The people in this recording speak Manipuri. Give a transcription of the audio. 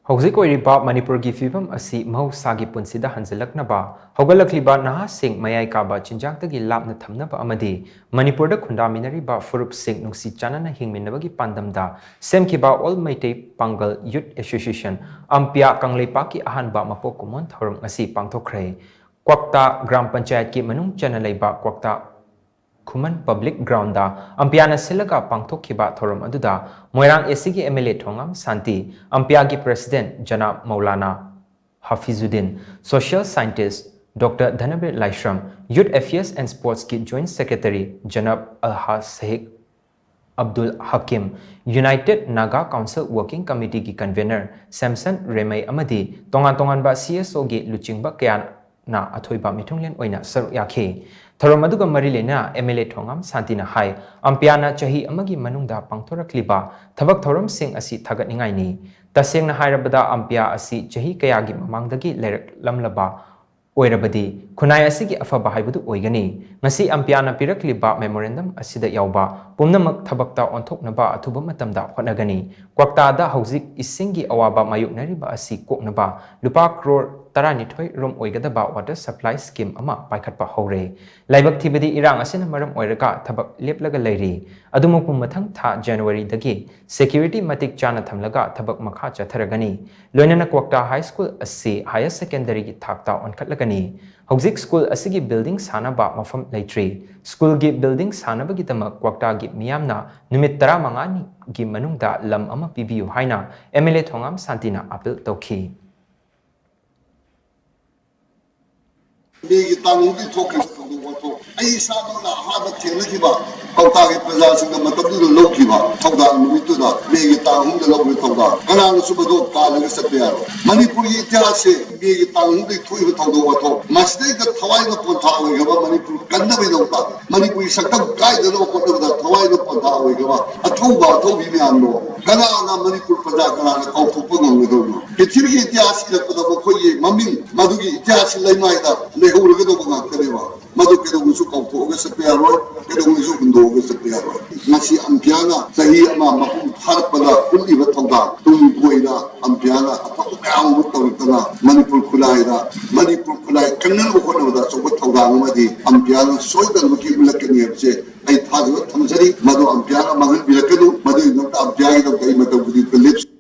Houjik oiriba Manipur ki phivam asi mahoushagi punsida hanjillaknaba hougatlakliba naha shing mayai kaba chinjak tagi Lapna thamnaba amadi Manipur da khundaminariba Phurup shing nungsi chanana Hingminabagi pandam da Semkhiba all Maitai Pangal Youth Association AMPYA Kangleipak ki ahanba Mapok Kumon thorum asi Pangthokkhre kwakta gram panchayat ki manung chanalaiba kwakta Kumon public ground da AMPYA silaga Pangthokkhiba thorum aduda Moirang esigi MLA thongam Santi AMPYA ki president Janab Maulana Hafizuddin social scientist Dr. Dhanabir Laishram Youth Affairs and Sports ki joint secretary Janab Al-Sheikh Abdul Hakim United Naga Council Working Committee ki convener Samson Remai amadi tongan ba CSO gi luchingba kyan na athoiba mithunglen oina saru yakhe thorom aduga marilena MLA thongam Santina hai AMPYA na chahi amagi manungda pangthorakliba thabak thorom sing asi thagat ningai ni tasengna hairabada AMPYA asi chahi kayagi mamangdagi lerak lamlaba oirabadi khunai asigi afaba haibadu oigani ngasi AMPYA na pirakliba memorandum asida yauba pumnamak thabakta onthoknaba athuba matamda hotnagani kwakta da houjik isingi awaba mayuknariba asi koknaba lupa crore taranithoi rom oigadaba water supply scheme ama paikhatpa hore laibak thibadi irang asina maram oiraga thabak leplaga leiri adumupu mathang tha January dagi security matik chana thamlaga thabak makha chatharagani loinana kwakta high school asi higher secondary gi thakta onkhatlagani houjik school asigi building sanaba mafam leitri school gi building sanaba gi tamak kwakta gi miyamna numit 15 ni gi manungda lam ama pibiu haina MLA thongam Santina appeal tokhi Megi tangi thoki thodo ai sabana hada thelakiba pautagi prajasinga matamdu lokiba thoda nuituda megi tangi de lobi thoda kana subado kaalaga sapyaro manipur gi ityase megi tangi thoi thodo wato masde ga thawai ga ponthawe ga manipur kanna be dota manipur sakam kai de lo kodo da thawai ga ponthawe ga athoba thobi me anno kana na manipur praja kana na kauthopa ngam do pithiri ityase ga kodo khoi maming madugi ityase laimai da lehuruga do nga kalewa madu kedo musu kautho ga sapyaro kedo musu kundo ga sapyaro ngasi AMPYA na sahi ama mapum tharpada kuliba thoda tum koina AMPYA na atau mu tawtana manipur khulai kanal ko no da so thoda ngadi AMPYA na soidan mu ki bulakani se ai thajo thamjari madu AMPYA na magal bilakadu madu no AMPYA da kai madu budi lips